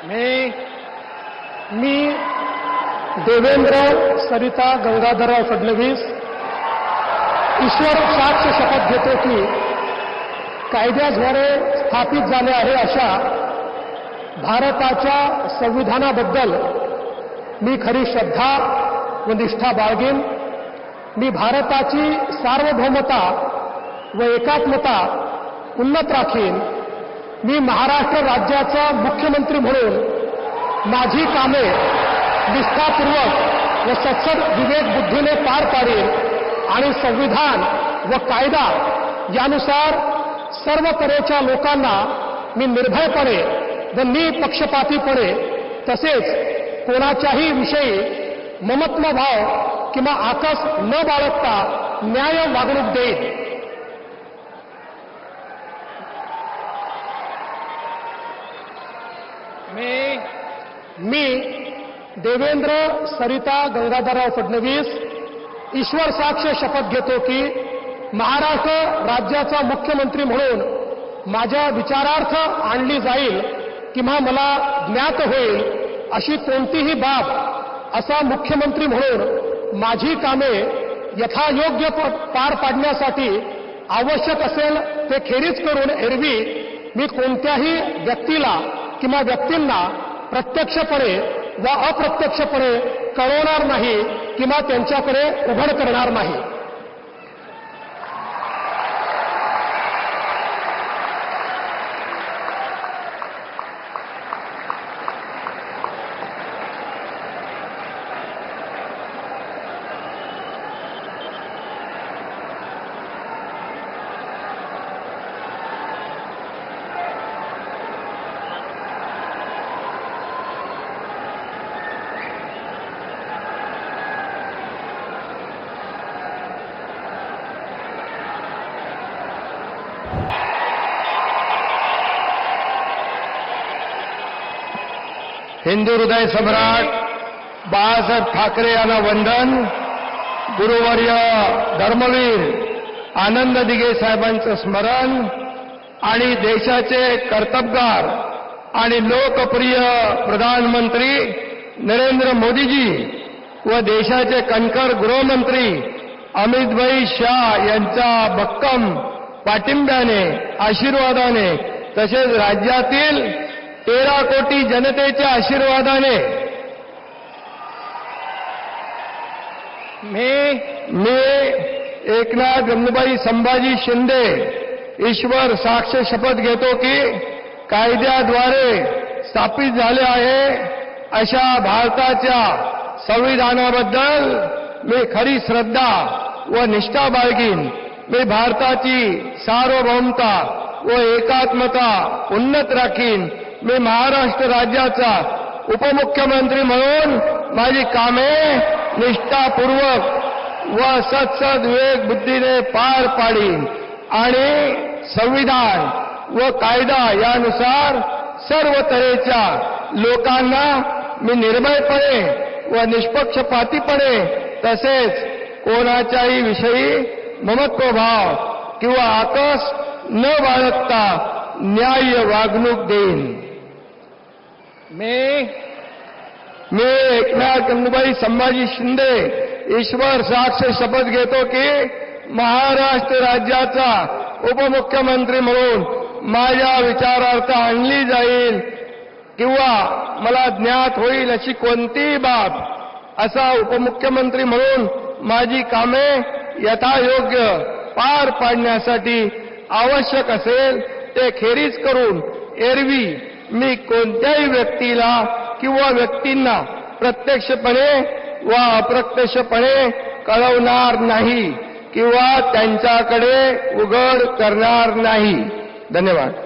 मी देवेंद्र सरिता गंगाधरराव फडणवीस ईश्वर साक्ष शपथ घेतो की कायद्याद्वारे स्थापित झाले आहे अशा भारताच्या संविधानाबद्दल मी खरी श्रद्धा व निष्ठा बाळगेन। मी भारताची सार्वभौमता व एकात्मता उन्नत राखीन। मी महाराष्ट्र राज्याचा मुख्यमंत्री म्हणून माझी कामे निष्ठापूर्वक व सत्सद विवेक बुद्धीने पार पाडेन आणि संविधान व कायदा यानुसार सर्व तऱ्हेच्या लोकांना मी निर्भयपणे व निपक्षपातीपणे तसेच कोणाच्याही विषयी ममत्व भाव किंवा आकस न बाळगता न्याय वागणूक देईन। मी देवेंद्र सरिता गंगाधरराव फडणवीस ईश्वर साक्ष शपथ घेतो की महाराष्ट्र राज्याचा मुख्यमंत्री म्हणून माझ्या विचारार्थ आणली जाईल किंवा मला ज्ञात होईल अशी कोणतीही बाब असा मुख्यमंत्री म्हणून माझी कामे यथायोग्य पार पाडण्यासाठी आवश्यक असेल ते खेरीज करून एरवी मी कोणत्याही व्यक्तीला किंवा व्यक्तींना प्रत्यक्षपणे व अप्रत्यक्षपणे कळवणार नाही किंवा त्यांच्याकडे उघड करणार नाही। हिंदू हृदय सम्राट बाळासाहेब ठाकरे यांना वंदन। गुरुवर्य धर्मवीर आनंद दिघे साहेबांचं स्मरण आणि देशाचे कर्तबगार आणि लोकप्रिय प्रधानमंत्री नरेंद्र मोदीजी व देशाचे कणखर गृहमंत्री अमितभाई शाह यांच्या भक्कम पाठिंब्याने आशीर्वादाने तसेच राज्यातील 13 कोटी जनतेच्या आशीर्वादाने मी एकनाथ गंगूबाई संभाजी शिंदे ईश्वर साक्ष शपथ घेतो की कायद्याद्वारे स्थापित झाले आहे अशा भारताच्या संविधानाबद्दल मी खरी श्रद्धा व निष्ठा बाळगीन। मी भारताची सार्वभौमता व एकात्मता उन्नत राखीन। मी महाराष्ट्र राज्याचा उपमुख्यमंत्री म्हणून माझी कामे निष्ठापूर्वक व सत्सद विवेक बुद्धीने पार पाडीन आणि संविधान व कायदा यानुसार सर्व तऱ्हेच्या लोकांना मी निर्भयपणे व निष्पक्षपातीपणे तसेच कोणाच्याही विषयी ममत्वभाव किंवा आकस न बाळगता न्याय्य वागणूक देईन। मी एकनाथ गंगूबाई संभाजी शिंदे ईश्वर साक्ष शपथ घेतो की महाराष्ट्र राज्याचा उपमुख्यमंत्री म्हणून माझ्या विचारार्थ आणली जाईल किंवा मला ज्ञात होईल अशी कोणतीही बाब असा उपमुख्यमंत्री म्हणून माझी कामे यथायोग्य पार पाडण्यासाठी आवश्यक असेल ते खेरीज करून एरवी मी कोणत्याही व्यक्तीला किंवा व्यक्तींना प्रत्यक्षपणे व अप्रत्यक्षपणे कळवणार नाही किंवा त्यांच्याकडे उघड करणार नाही। धन्यवाद।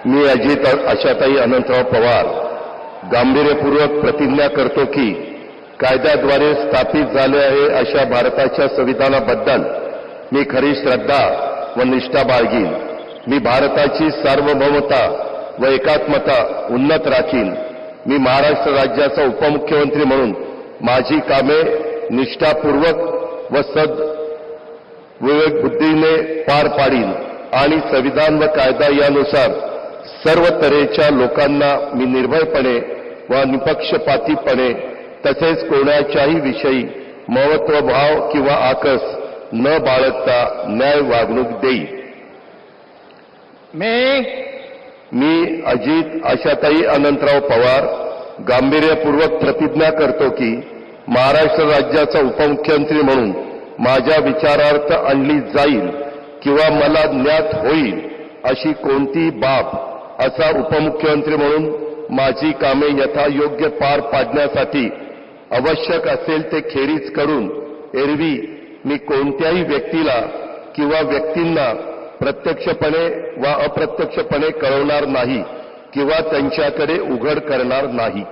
मी अजित आशाताई अनंतराव पवार गांभीर्यपूर्वक प्रतिज्ञा करतो की कायद्याद्वारे स्थापित झाले आहे अशा भारताच्या संविधानाबद्दल मी खरी श्रद्धा व निष्ठा बाळगीन. मी भारताची सार्वभौमता व एकात्मता उन्नत राखीन. मी महाराष्ट्र राज्याचा उपमुख्यमंत्री म्हणून माझी कामे निष्ठापूर्वक व विवेकबुद्धीने पार पाडीन आणि संविधान व कायदा यानुसार सर्व तऱ्हेच्या लोकांना मी निर्भयपणे व निपक्षपातीपणे तसेच कोणाच्याही विषयी महत्त्वभाव किंवा आकस न बाळगता न्याय वागणूक देईन. मी अजित आशाताई अनंतराव पवार गांभीर्यपूर्वक प्रतिज्ञा करतो की महाराष्ट्र राज्याचा उपमुख्यमंत्री म्हणून माझ्या विचारार्थ आणली जाईल किंवा मला ज्ञात होईल अशी कोणतीही बाब असा उपमुख्यमंत्री म्हणून माझी कामे यथायोग्य पार पाडण्यासाठी आवश्यक असेल ते खेरीज करून एरवी मी कोणत्याही व्यक्तीला किंवा व्यक्तींना प्रत्यक्षपणे वा अप्रत्यक्षपणे कळवणार नाही किंवा त्यांच्याकडे उघड करणार नाही.